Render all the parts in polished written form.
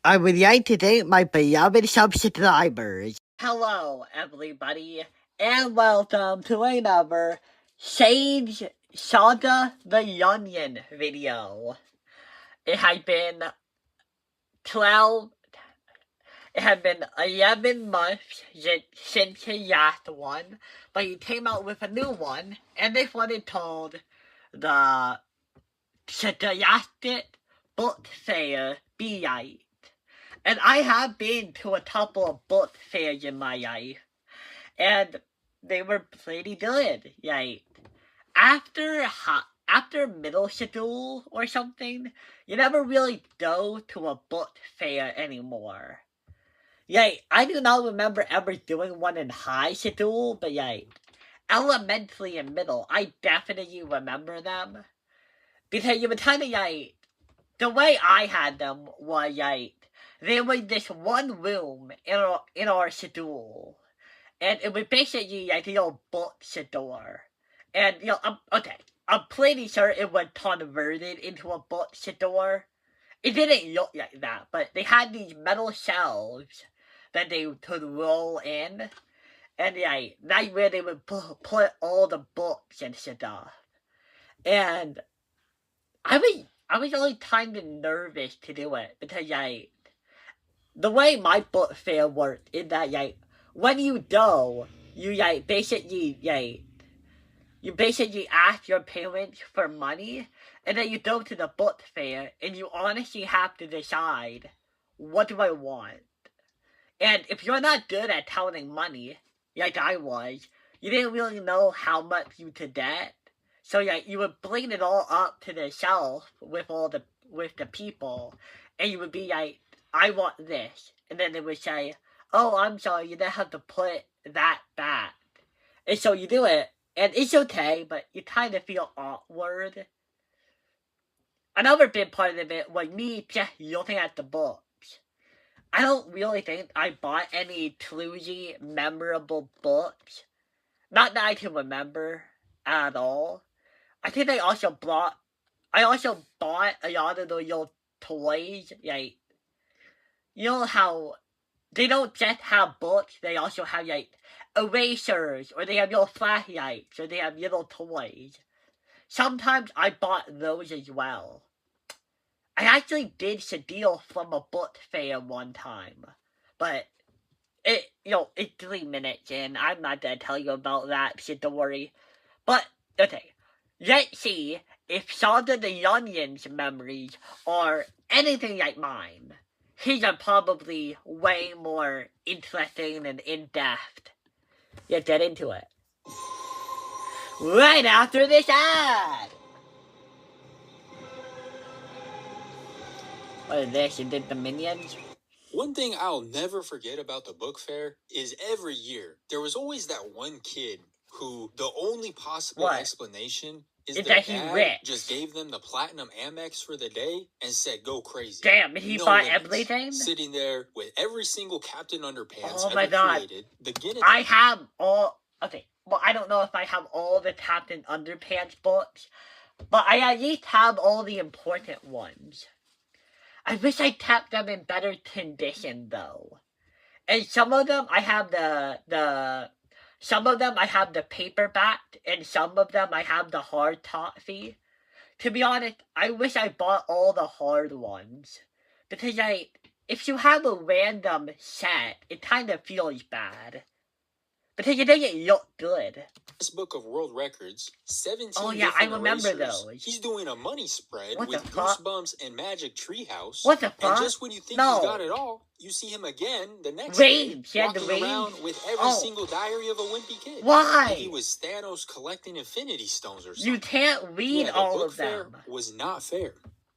I would like to thank my beloved subscribers. Hello, everybody, and welcome to another Sage Saga the Youngin video. It had been 11 months since the last one, but he came out with a new one, and this one is called the Scholastic Book Fair Be. And I have been to a couple of book fairs in my life, and they were pretty good. Like, after middle school or something, you never really go to a book fair anymore. Like, I do not remember ever doing one in high school, but like, elementary and middle, I definitely remember them. Because you were kind of like, the way I had them was like, there was this one room in our school, and it was basically like the old bookstore. And I'm pretty sure it was converted into a bookstore. It didn't look like that, but they had these metal shelves that they could roll in, and like that's where they would put all the books and stuff. And I was only kind of nervous to do it because like, the way my book fair worked is that like, when you go, you like basically ask your parents for money, and then you go to the book fair, and you honestly have to decide, what do I want? And if you're not good at counting money, like I was, you didn't really know how much you could get. So like, you would bring it all up to the shelf with the people, and you would be like, I want this. And then they would say, oh, I'm sorry, you don't have to put that back. And so you do it, and it's okay, but you kind of feel awkward. Another big part of it was me just looking at the books. I don't really think I bought any truly memorable books. Not that I can remember at all. I think I also bought a lot of those little toys, like, you know how they don't just have books, they also have like erasers, or they have little flashlights, or they have little toys. Sometimes I bought those as well. I actually did steal from a book fair one time, but it's 3 minutes in. I'm not gonna tell you about that, so don't worry. But okay, let's see if SagaTheYoungin's memories are anything like mine. His are probably way more interesting and in-depth. Let's get into it. Right after this ad! What is this? You did the Minions? One thing I'll never forget about the book fair is every year, there was always that one kid who the only possible explanation is their dad just gave them the platinum Amex for the day and said, go crazy. Damn, he bought everything? Sitting there with every single Captain Underpants ever created. I have all... Okay, well, I don't know if I have all the Captain Underpants books, but I at least have all the important ones. I wish I kept them in better condition, though. And some of them I have some of them I have the paperback, and some of them I have the hard copy. To be honest, I wish I bought all the hard ones. Because, like, if you have a random set, it kind of feels bad. Because it doesn't look good. This book of world records, 17 Oh yeah, I remember erasers. those. He's doing a money spread with Goosebumps and Magic Treehouse. What the fuck? And just when you think he's got it all, you see him again the next day, walking around with every single Diary of a Wimpy Kid. Why? Like he was Thanos collecting Infinity Stones or something. You can't read all of them. The book fair was not fair.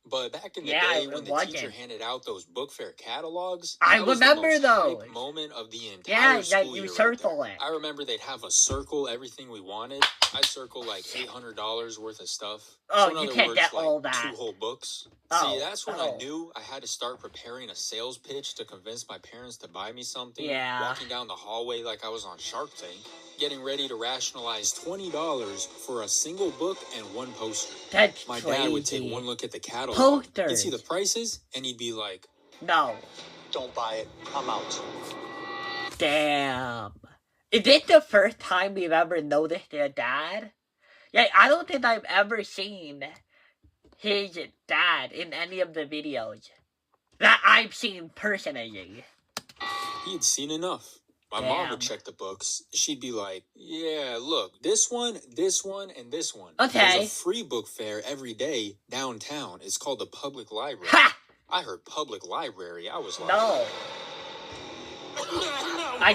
But back in the day when the teacher handed out those book fair catalogs, I remember those. Hype moment of the entire school year. You circle it. I remember they'd have a circle everything we wanted. I circle like $800 worth of stuff. Oh, so you can't get all that. 2 whole books. See, that's when I knew I had to start preparing a sales pitch to convince my parents to buy me something. Yeah. Walking down the hallway like I was on Shark Tank. Getting ready to rationalize $20 for a single book and 1 poster. That's My dad would take one look at the catalog. Posters. He'd see the prices, and he'd be like, No. Don't buy it. I'm out. Damn. Is this the first time we've ever noticed their dad? Yeah, I don't think I've ever seen his dad in any of the videos that I've seen personally. He'd seen enough. My mom would check the books. She'd be like, yeah, look, this one, and this one. Okay. There's a free book fair every day downtown. It's called the public library. Ha! I heard public library. I was like... No.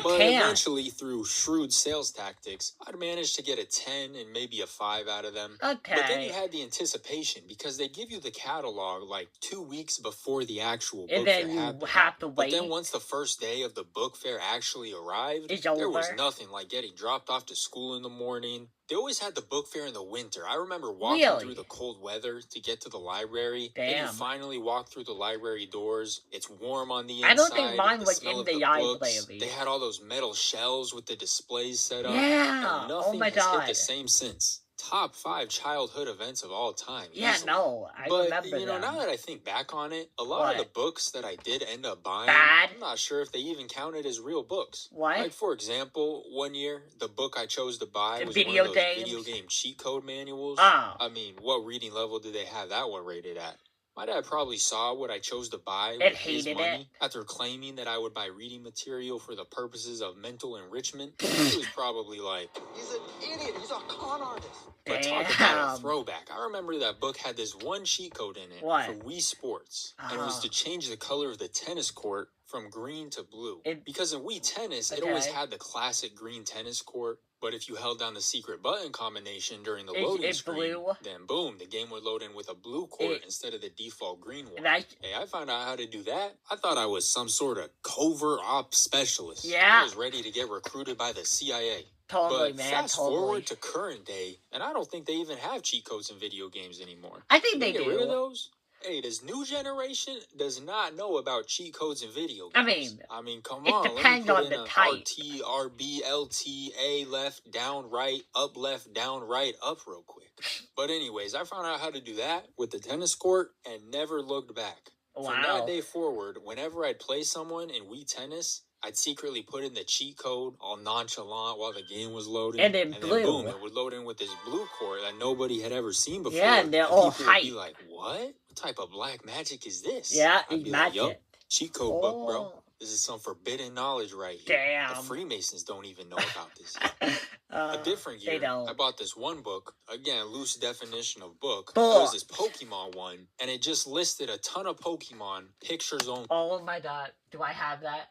But eventually, through shrewd sales tactics, I'd managed to get a 10 and maybe a 5 out of them. Okay. But then you had the anticipation, because they give you the catalog like 2 weeks before the actual book fair happened. And then you have to wait. But then once the first day of the book fair actually arrived, it's there over. was nothing like getting dropped off to school in the morning. They always had the book fair in the winter. I remember walking through the cold weather to get to the library. Damn. And you finally walk through the library doors. It's warm on the inside. I don't think mine was in the library. They had all those metal shelves with the displays set up. Yeah. And nothing has hit the same since. Top 5 childhood events of all time. Yeah, easily. No, I remember you know, them. now that I think back on it, a lot of the books that I did end up buying, Bad? I'm not sure if they even counted as real books. What? Like, for example, one year, the book I chose to buy was video one of those video game cheat code manuals. Oh. I mean, what reading level did they have that one rated at? My dad probably saw what I chose to buy and with his hated money it. After claiming that I would buy reading material for the purposes of mental enrichment. He was probably like, he's an idiot, he's a con artist. But talk about a throwback. I remember that book had this one cheat code in it for Wii Sports. And it was to change the color of the tennis court from green to blue. Because in Wii Tennis, it always had the classic green tennis court. But if you held down the secret button combination during the loading screen, then boom, the game would load in with a blue court instead of the default green one. Hey, I found out how to do that. I thought I was some sort of covert ops specialist. Yeah. I was ready to get recruited by the CIA. Totally, but man. Fast forward to current day, and I don't think they even have cheat codes in video games anymore. I think they get rid of those? Hey, this new generation does not know about cheat codes in video games. I mean, come on. It depends on the type. RT, RB, LT, A left, down, right, up, left, down, right, up real quick. But anyways, I found out how to do that with the tennis court and never looked back. From that day forward, whenever I'd play someone in Wii Tennis, I'd secretly put in the cheat code all nonchalant while the game was loading. And then boom, it would load in with this blue court that nobody had ever seen before. Yeah, and they're all people would be like, what? What type of black magic is this? Yeah, I'd be magic. like, yup, cheat code book, bro. This is some forbidden knowledge right here. Damn. The Freemasons don't even know about this yet. A different year, I bought this one book. Again, loose definition of book. It was this Pokemon one, and it just listed a ton of Pokemon, pictures only. Oh my god, do I have that?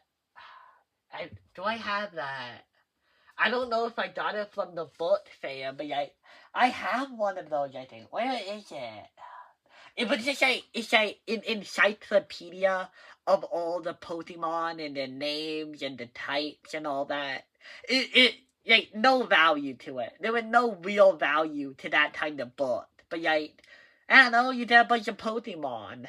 Do I have that? I don't know if I got it from the book fair, but I have one of those, I think. Where is it? It was just it's an encyclopedia of all the Pokemon and their names and the types and all that. It no value to it. There was no real value to that kind of book. But I don't know, you did a bunch of Pokemon.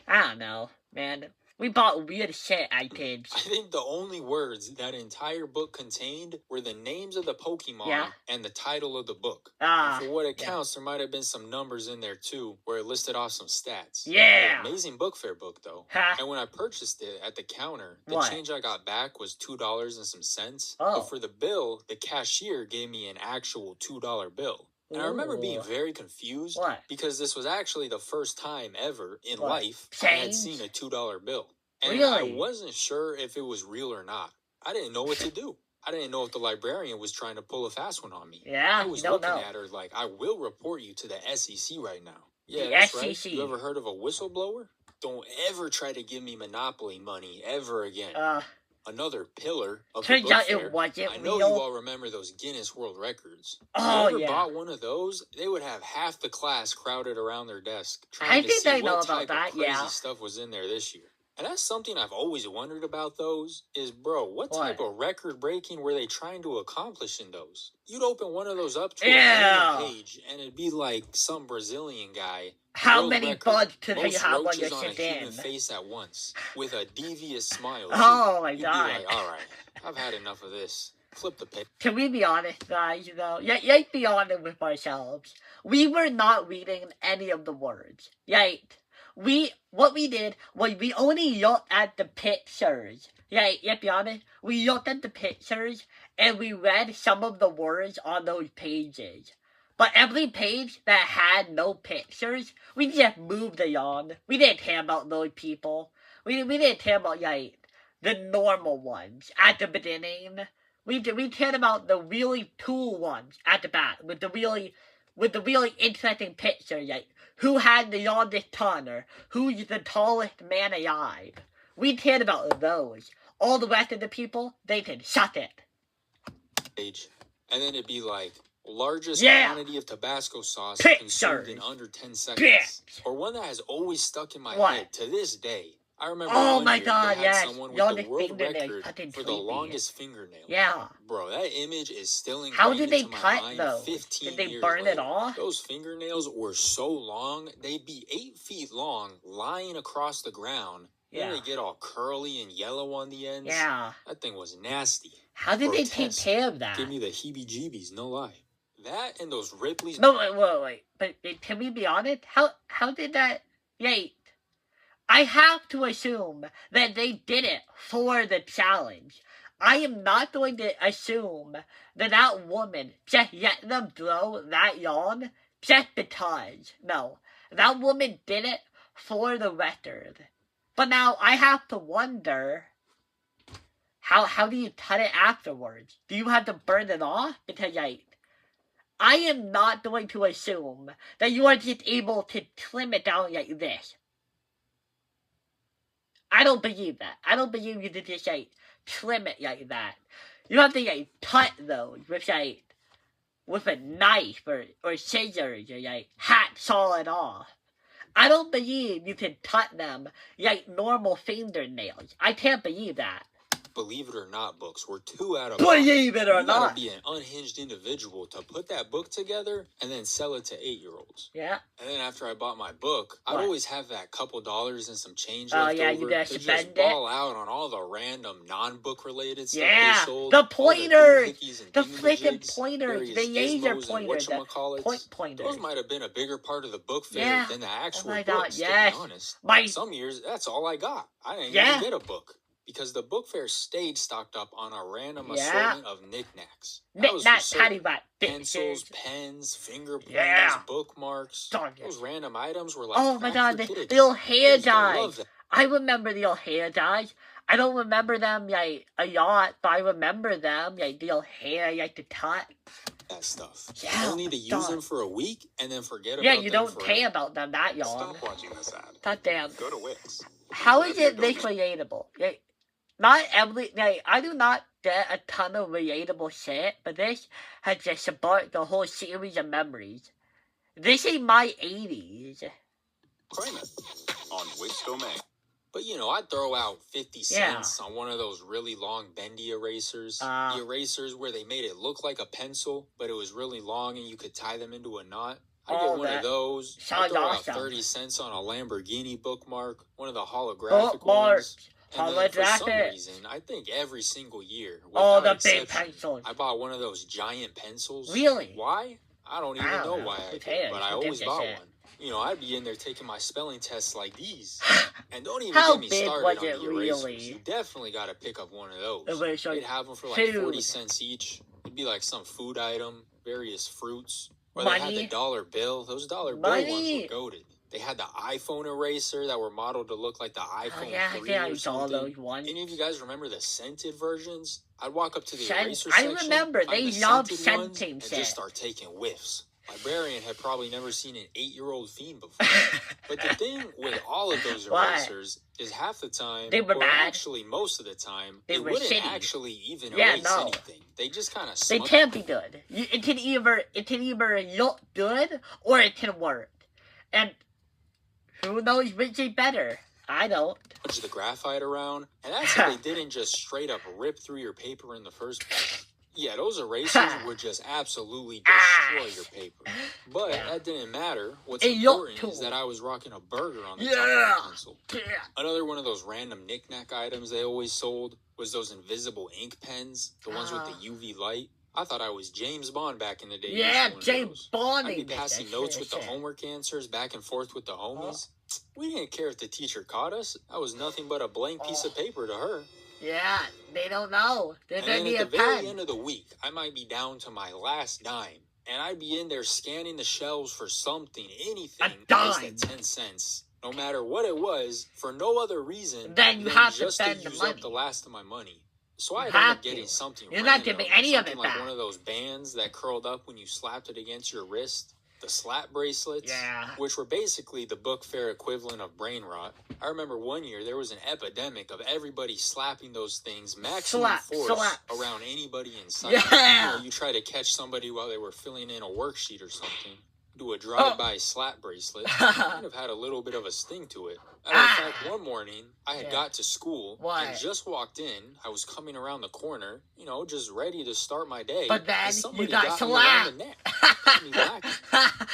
I don't know, man. We bought weird shit, I think. I think the only words that entire book contained were the names of the Pokemon and the title of the book. And for what it counts, there might have been some numbers in there too, where it listed off some stats. Yeah. Amazing book fair book though. And when I purchased it at the counter, the change I got back was $2 and some cents. But for the bill, the cashier gave me an actual $2 bill. And I remember being very confused because this was actually the first time ever in life I had seen a $2 bill. And I wasn't sure if it was real or not. I didn't know what to do. I didn't know if the librarian was trying to pull a fast one on me. Yeah, I was looking at her like, I will report you to the SEC right now. Yeah, that's right. You ever heard of a whistleblower? Don't ever try to give me Monopoly money ever again. Another pillar of the book fair. I know you all remember those Guinness World Records. Oh, if you ever bought one of those, they would have half the class crowded around their desk trying to see what type of crazy stuff was in there this year. And that's something I've always wondered about those is, bro, what type of record breaking were they trying to accomplish in those? You'd open one of those up to a page and it'd be like some Brazilian guy. How many buds do you have while you're on a sitting? human face at once with a devious smile. Oh my You'd god. Be like, all right, I've had enough of this. Flip the page. Can we be honest, guys, though? Let's be honest with ourselves. We were not reading any of the words. what we did was we only looked at the pictures. Yeah, let's be honest. We looked at the pictures and we read some of the words on those pages. But every page that had no pictures, we just moved it on. We didn't care about those people. We didn't care about, like, the normal ones at the beginning. We cared about the really cool ones at the back with the really interesting picture, like who had the longest tongue or who's the tallest man alive. We cared about those. All the rest of the people, they can shut it. And then it'd be like, largest quantity of Tabasco sauce consumed in under 10 seconds. Or one that has always stuck in my head to this day. I remember one year they had someone with the world record for the longest fingernail. Yeah. Bro, that image is still ingrained How did they into my cut, mind though? 15 Did they years burn later. it off? Those fingernails were so long, they'd be 8 feet long, lying across the ground. Yeah. Then they get all curly and yellow on the ends. Yeah. That thing was nasty. How did they take care of that? Give me the heebie-jeebies, no lie. That and those Ripley's... No, wait. But can we be honest? How did that... Wait. I have to assume that they did it for the challenge. I am not going to assume that woman just let them grow that long just because. No. That woman did it for the record. But now I have to wonder... How do you cut it afterwards? Do you have to burn it off? Because, like... I am not going to assume that you are just able to trim it down like this. I don't believe that. I don't believe you can just, like, trim it like that. You have to, like, cut those with, like, with a knife or scissors or, like, hacksaw it off. I don't believe you can cut them like normal fingernails. I can't believe that. Believe it or not books were 2 out of 5. Believe it or not. You gotta be an unhinged individual to put that book together and then sell it to 8-year-olds. Yeah. And then after I bought my book, I'd always have that couple dollars and some change left over. Oh yeah, you gotta to spend just ball out on all the random non-book related stuff they sold. The pointers! The freaking pointers! The laser pointers! The pointers! Those might have been a bigger part of the book fair than the actual books, to be honest. Some years, that's all I got. I didn't even get a book. Because the book fair stayed stocked up on a random assortment of knickknacks. Knickknacks, pencils, pens, finger pointers, bookmarks. Those random items were like, oh my god, the little hair dyes. I remember the little hair dyes. I don't remember them like a lot, but I remember them like the little hair like the cut. That stuff. Yeah, you don't need to use them for a week and then forget about them. Yeah, you don't care about them that long. Stop watching this ad. God damn. Go to Wix. How is it this relatable? Not every, I do not get a ton of relatable shit, but this has just sparked a whole series of memories. This is my 80s. Claim it on Wix domain. But I'd throw out 50 cents on one of those really long bendy erasers. The erasers where they made it look like a pencil, but it was really long and you could tie them into a knot. I'd get one of those. I'd throw out 30 cents on a Lamborghini bookmark, one of the holographic ones. And then for some reason, I think every single year, the big pencils. I bought one of those giant pencils. Really? Why? I don't even know why I did, but I always bought one. I'd be in there taking my spelling tests like these. And don't even get me started on the erasers. You definitely got to pick up one of those. They'd have them for like 40 cents each. It'd be like some food item, various fruits. Or they had the dollar bill. Those dollar bill ones were goated. They had the iPhone eraser that were modeled to look like the iPhone 3 or something. Any of you guys remember the scented versions? I'd walk up to the eraser section. I remember. They loved scenting and just start taking whiffs. Librarian had probably never seen an 8-year-old fiend before. But the thing with all of those erasers is half the time, actually most of the time, they wouldn't actually even erase anything. They just kind of They can't be good. It can either look good or it can work. And who knows which is better? I don't. Punch the graphite around, and that's how they didn't just straight up rip through your paper in the first place. Yeah, those erasers would just absolutely destroy your paper. But that didn't matter. What's important is that I was rocking a burger on the top of the pencil. Another one of those random knick-knack items they always sold was those invisible ink pens, the ones with the UV light. I thought I was James Bond back in the day. Yeah, James Bond. I'd be passing notes with the homework answers back and forth with the homies. We didn't care if the teacher caught us. That was nothing but a blank piece of paper to her. Yeah, they don't know. They're and then at the very end of the week, I might be down to my last dime. And I'd be in there scanning the shelves for something, anything, priced at 10 cents. No matter what it was, for no other reason then you have just to spend use the money. up the last of my money. So I ended up getting something You're not giving any of it like back. One of those bands that curled up when you slapped it against your wrist. The slap bracelets, which were basically the book fair equivalent of brain rot. I remember one year there was an epidemic of everybody slapping those things maximum force around anybody in sight. You try to catch somebody while they were filling in a worksheet or something. Do a drive-by slap bracelet. Kind of had a little bit of a sting to it. In fact, one morning, I had got to school and just walked in. I was coming around the corner, just ready to start my day. But then you got slapped. Me back.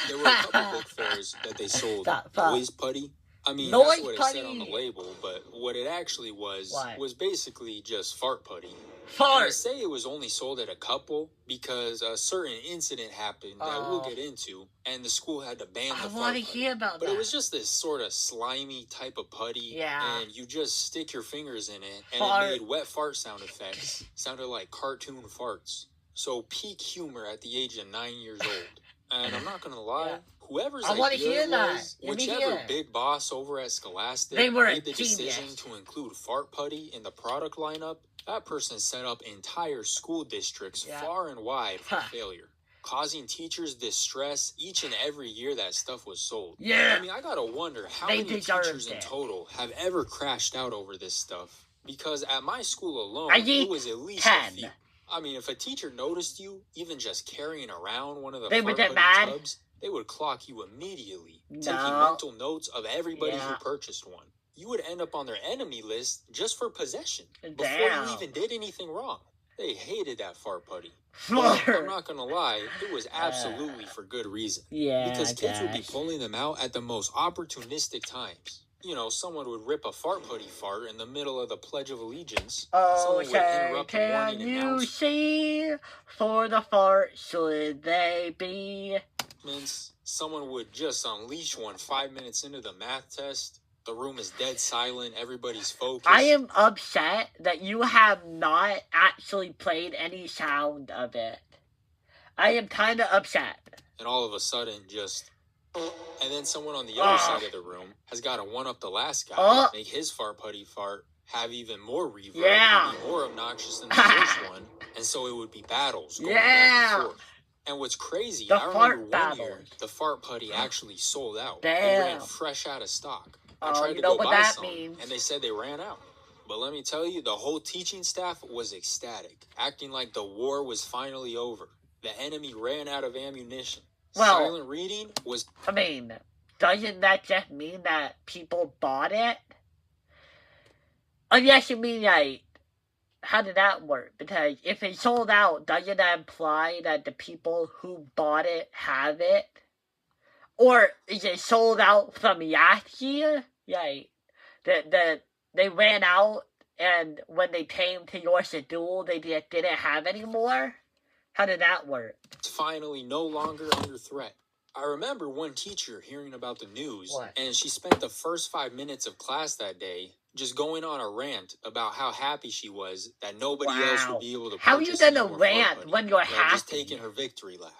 There were a couple book fairs that they sold noise putty. I mean, that's what it said on the label, but what it actually was basically just fart putty. And I say it was only sold at a couple because a certain incident happened that we'll get into, and the school had to ban the fart putty. But it was just this sort of slimy type of putty, and you just stick your fingers in it, and it made wet fart sound effects. Sounded like cartoon farts. So peak humor at the age of 9 years old. And I'm not going to lie, whoever's idea it was, whichever big boss over at Scholastic made the decision to include fart putty in the product lineup, that person set up entire school districts far and wide for failure, causing teachers distress each and every year that stuff was sold. I mean, I gotta wonder how many teachers in total have ever crashed out over this stuff. Because at my school alone, it was at least 10. A few. I mean, if a teacher noticed you, even just carrying around one of the fart putty tubs, they would clock you immediately, taking mental notes of everybody who purchased one. You would end up on their enemy list just for possession, before you even did anything wrong. They hated that fart putty. But I'm not gonna lie, it was absolutely for good reason. Because kids would be pulling them out at the most opportunistic times. Someone would rip a fart putty fart in the middle of the Pledge of Allegiance. Someone would interrupt the morning announcement. See, for the fart should they be? Someone would just unleash one 5 minutes into the math test. The room is dead silent. Everybody's focused. I am upset that you have not actually played any sound of it. I am kind of upset. And all of a sudden, and then someone on the other side of the room has got to one-up the last guy, make his fart putty fart have even more reverb, be more obnoxious than the first one, and so it would be battles going back and forth. And what's crazy, I remember one year, the fart putty actually sold out. They ran fresh out of stock. I tried to go buy some, and they said they ran out. But let me tell you, the whole teaching staff was ecstatic, acting like the war was finally over. The enemy ran out of ammunition. Silent reading was... I mean, doesn't that just mean that people bought it? Unless you mean, how did that work? Because if it sold out, doesn't that imply that the people who bought it have it? Or is it sold out from last year? They ran out, and when they came to your schedule, they just didn't have any more? How did that work? It's finally no longer under threat. I remember one teacher hearing about the news, and she spent the first 5 minutes of class that day just going on a rant about how happy she was that nobody else would be able to purchase. How are you gonna rant when you're happy? Just taking her victory lap.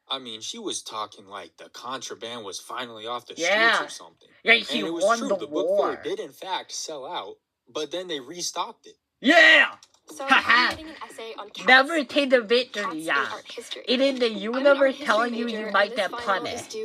I mean, she was talking like the contraband was finally off the streets or something. Yeah, she and it was won true. The book fair did in fact sell out, but then they restocked it. Yeah! So I'm writing an essay on cats. Never take the victory lap. It is the universe telling you might get punished.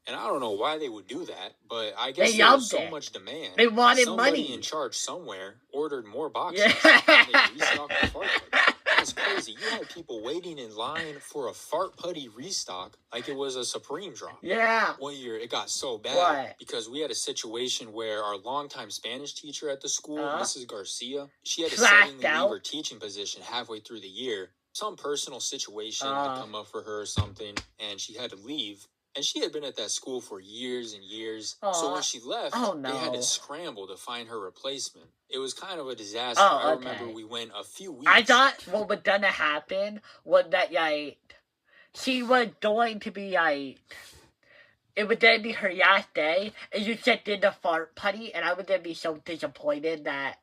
And I don't know why they would do that, but I guess there was so much demand. They wanted Somebody money. In charge somewhere ordered more boxes. And they restocked the fart putty. That's crazy. You had people waiting in line for a fart putty restock like it was a Supreme drop. Yeah. One year it got so bad because we had a situation where our longtime Spanish teacher at the school, Mrs. Garcia, she had to suddenly leave her teaching position halfway through the year. Some personal situation had come up for her or something, and she had to leave. And she had been at that school for years and years. So when she left, they had to scramble to find her replacement. It was kind of a disaster. I remember we went a few weeks. I thought what was gonna happen was that, she was going to be, it would then be her last day, and you just did the fart putty, and I would then be so disappointed that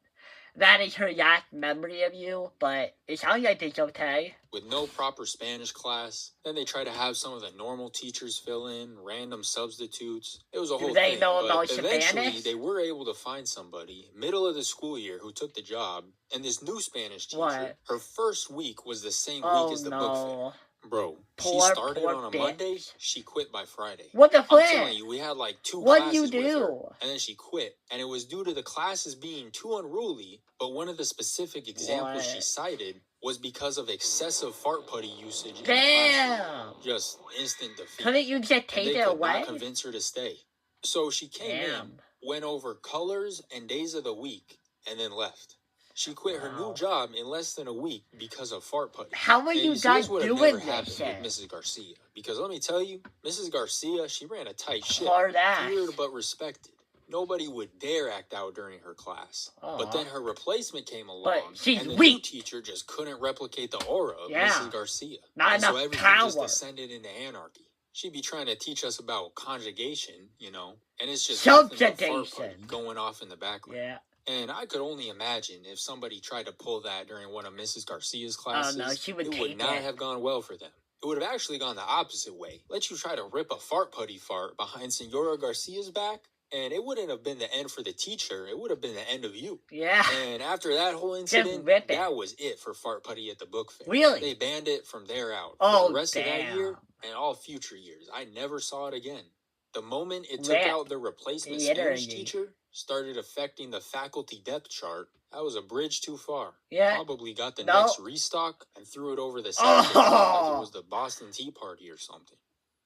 is her last memory of you, but it sounds like it's okay. With no proper Spanish class, then they try to have some of the normal teachers fill in, random substitutes. It was a whole thing. Know but about eventually, Spanish? They were able to find somebody, middle of the school year, who took the job, and this new Spanish teacher, her first week was the same week as the book fair. Bro, she started on a Monday, she quit by Friday. What the frick? I'm telling you, we had like 2 classes with her, and then she quit. And it was due to the classes being too unruly, but one of the specific examples she cited was because of excessive fart putty usage in the classroom. Just instant defeat. Couldn't you just take it away? They could not convince her to stay. So she came in, went over colors and days of the week, and then left. She quit her new job in less than a week because of fart putty. How are you guys doing never this happened shit? With Mrs. Garcia. Because let me tell you, Mrs. Garcia, she ran a tight ship. Feared but respected. Nobody would dare act out during her class. But then her replacement came along, and the new teacher just couldn't replicate the aura of Mrs. Garcia. So everything just descended into anarchy. She'd be trying to teach us about conjugation, you know, and it's just subjugation going off in the background. Yeah. And I could only imagine if somebody tried to pull that during one of Mrs. Garcia's classes, it would not have gone well for them. It would have actually gone the opposite way. Let you try to rip a fart putty fart behind Senora Garcia's back, and it wouldn't have been the end for the teacher. It would have been the end of you. Yeah. And after that whole incident, that was it for fart putty at the book fair. Really? They banned it from there out. Oh, for the rest of that year and all future years, I never saw it again. The moment it took out the replacement Spanish teacher, started affecting the faculty depth chart, that was a bridge too far. Yeah. Probably got the next restock and threw it over the side like it was the Boston Tea Party or something.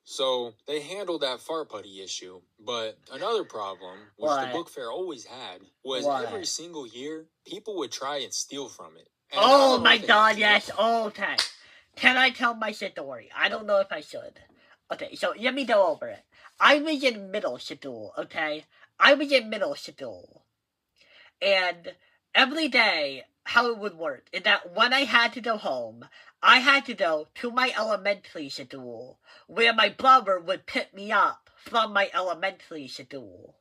So they handled that fart putty issue, but another problem, which the book fair always had, was every single year, people would try and steal from it. And oh my god, yes, okay. Can I tell my story? I don't know if I should. Okay, so let me go over it. I was in middle school, okay? I was in middle school. And every day, how it would work is that when I had to go home, I had to go to my elementary school, where my brother would pick me up from my elementary school.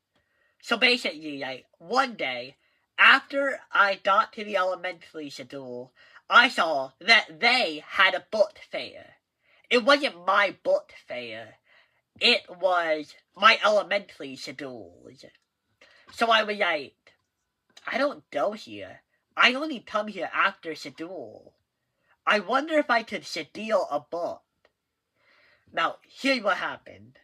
So basically, like, one day, after I got to the elementary school, I saw that they had a book fair. It wasn't my book fair. It was my elementary school's. So I was like, I don't go here. I only come here after school. I wonder if I could steal a book. Now, here's what happened.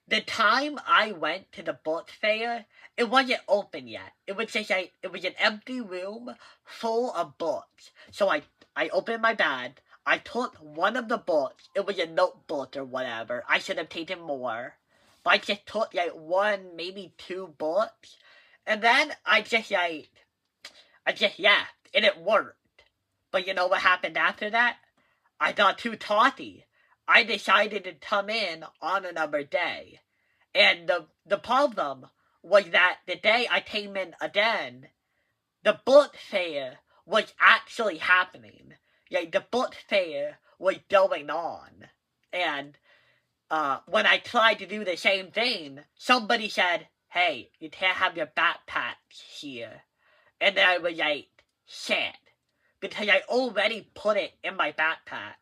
The time I went to the book fair, it wasn't open yet. It was just like, it was an empty room full of books. So I opened my bag. I took one of the books. It was a notebook or whatever. I should have taken more. But I just took like one, maybe 2 books. And then I just left. And it worked. But you know what happened after that? I got too tawny. I decided to come in on another day. And the problem was that the day I came in again, the book fair was actually happening. Like, the book fair was going on. And when I tried to do the same thing, somebody said, hey, you can't have your backpacks here. And then I was like, shit. Because I already put it in my backpack.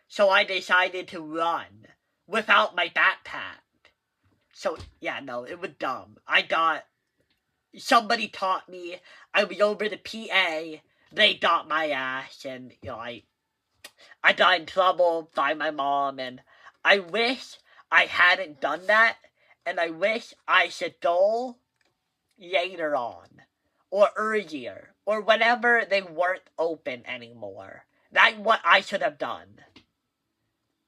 So I decided to run without my backpack. So, yeah, no, it was dumb. Somebody taught me. I was over the PA. They got my ass. And, you know, I got in trouble by my mom. And I wish I hadn't done that. And I wish I stole later on. Or earlier. Or whenever they weren't open anymore. That's what I should have done.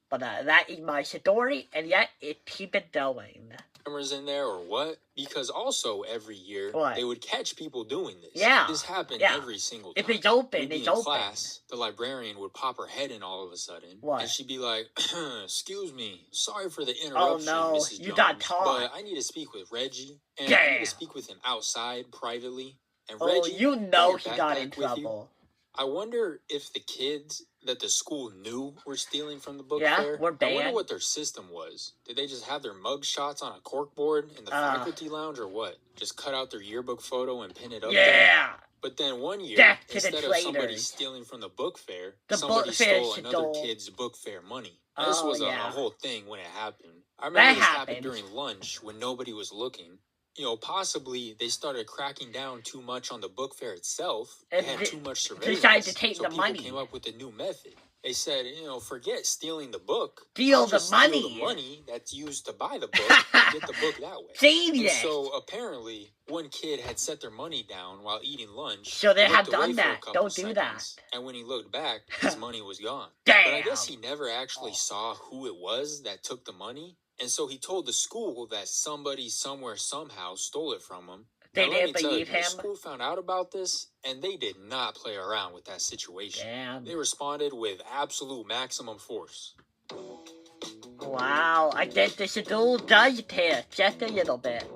But that is my story, and yet it keep it going. Cameras in there or what? Because also every year they would catch people doing this. Yeah. This happened every single time. If it's open, it's open. In class, the librarian would pop her head in all of a sudden. What? And she'd be like, excuse me, sorry for the interruption, Mrs. You Jones, got taught. but I need to speak with Reggie, and I need to speak with him outside, privately. And Reggie, you know he got in trouble. I wonder if the kids that the school knew were stealing from the book fair. We're banned. I wonder what their system was. Did they just have their mug shots on a corkboard in the faculty lounge or what? Just cut out their yearbook photo and pin it up there? But then one year, instead of somebody stealing from the book fair, somebody stole another kid's book fair money. This was a whole thing when it happened. I remember this happened during lunch when nobody was looking. You know, possibly they started cracking down too much on the book fair itself. They had too much surveillance. Decided to take so the people money. Came up with a new method. They said, you know, forget stealing the book. Steal the money. Steal the money that's used to buy the book and get the book that way. Genius. And so apparently, one kid had set their money down while eating lunch. So they had done that. Don't do that. And when he looked back, his money was gone. Damn. But I guess he never actually saw who it was that took the money. And so he told the school that somebody somewhere somehow stole it from him. They didn't believe him. The school found out about this, and they did not play around with that situation. Damn. They responded with absolute maximum force. Wow, I guess the school does care just a little bit.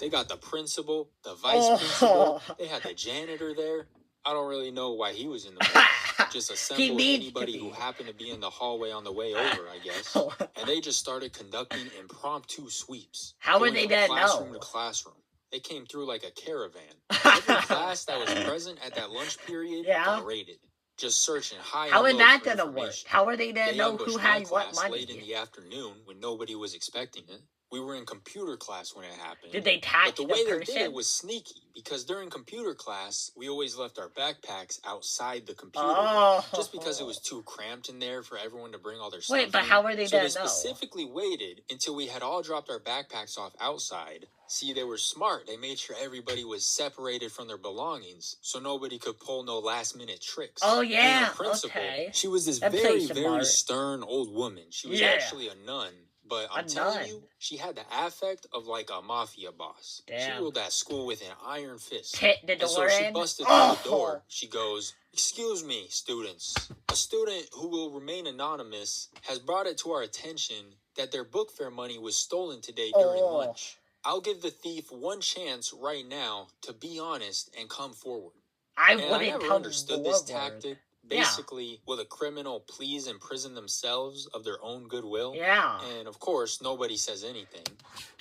They got the principal, the vice principal, they had the janitor there. I don't really know why he was in the movie. Just assembled anybody who happened to be in the hallway on the way over, I guess. And they just started conducting impromptu sweeps. How were they that classroom to classroom. They came through like a caravan. Every class that was present at that lunch period got raided. Just searching high and low. How is that gonna work? How are they gonna know who had what money? Late in the afternoon when nobody was expecting it. We were in computer class when it happened. Did they tag the person? But the way they did it was sneaky, because during computer class, we always left our backpacks outside the computer room, just because it was too cramped in there for everyone to bring all their stuff. Wait, but how were they gonna know? So they specifically waited until we had all dropped our backpacks off outside. See, they were smart. They made sure everybody was separated from their belongings, so nobody could pull no last-minute tricks. Oh, yeah, and the principal, she was this very stern old woman. She was actually a nun. But I'm telling you, she had the affect of like a mafia boss. Damn. She ruled that school with an iron fist. Hit the door and so she busted through the door. She goes, "Excuse me, students. A student who will remain anonymous has brought it to our attention that their book fair money was stolen today during lunch. I'll give the thief one chance right now to be honest and come forward." I never understood this tactic. Basically, will a criminal please imprison themselves of their own goodwill? Yeah. And of course, nobody says anything.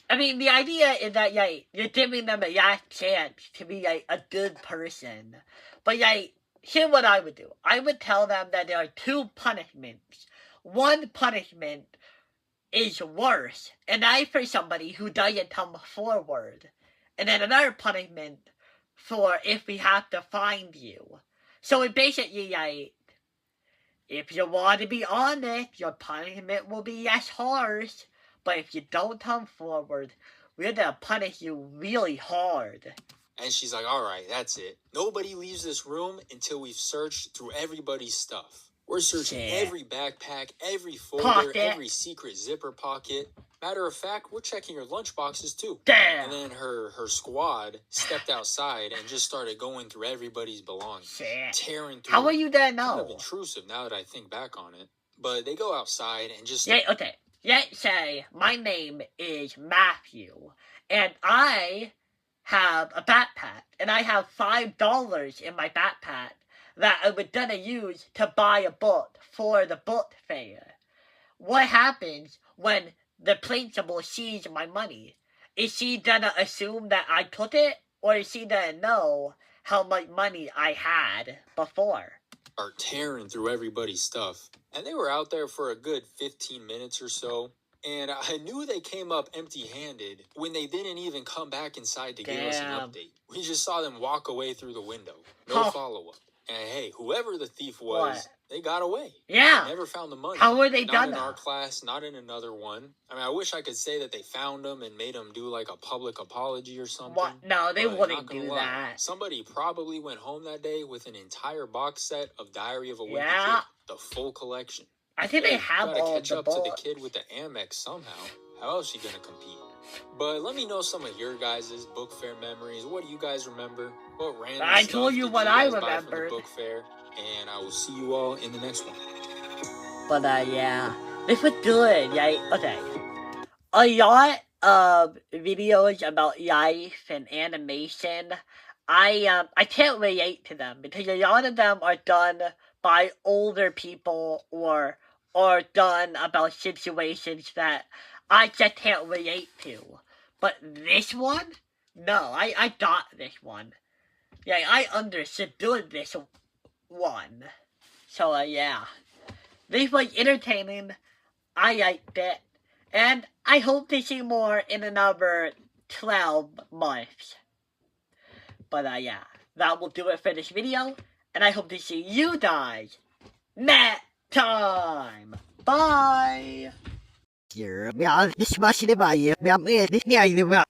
I mean, the idea is that you're giving them a last chance to be a good person. But here's what I would do. I would tell them that there are two punishments. One punishment is worse, and that's for somebody who doesn't come forward. And then another punishment for if we have to find you. So it basically, if you want to be honest, your punishment will be less harsh. But if you don't come forward, we're going to punish you really hard. And she's like, all right, that's it. Nobody leaves this room until we've searched through everybody's stuff. We're searching every backpack, every folder, every secret zipper pocket. Matter of fact, we're checking your lunch boxes too. Damn. And then her squad stepped outside and just started going through everybody's belongings. Tearing through. How are you gonna know? Kind of intrusive now that I think back on it. But they go outside and just... okay. Let's say my name is Matthew. And I have a backpack. And I have $5 in my backpack that I was gonna use to buy a book for the book fair. What happens when the principal sees my money? Is she gonna assume that I took it? Or is she gonna know how much money I had before? Are tearing through everybody's stuff. And they were out there for a good 15 minutes or so. And I knew they came up empty-handed when they didn't even come back inside to give us an update. We just saw them walk away through the window. No follow-up. And hey, whoever the thief was, they got away. Yeah. Never found the money. How were they done that? Not in our class, not in another one. I mean, I wish I could say that they found them and made them do like a public apology or something. What? No, they wouldn't do that. Somebody probably went home that day with an entire box set of Diary of a Wimpy Kid, the full collection. I think they have all catch up to the kid with the Amex somehow. How else are you gonna compete? But let me know some of your guys' book fair memories. What do you guys remember? What random I told you what I remembered. From the book fair, and I will see you all in the next one. But yeah, this was good. Okay, a lot of videos about life and animation. I can't relate to them because a lot of them are done by older people or done about situations that I just can't relate to. But this one? No, I got this one. Yeah, I understood doing this one. So, yeah. This was entertaining. I liked it. And I hope to see more in another 12 months. But, yeah. That will do it for this video. And I hope to see you guys next time. Bye! Ja, das war schon dabei. Wir haben das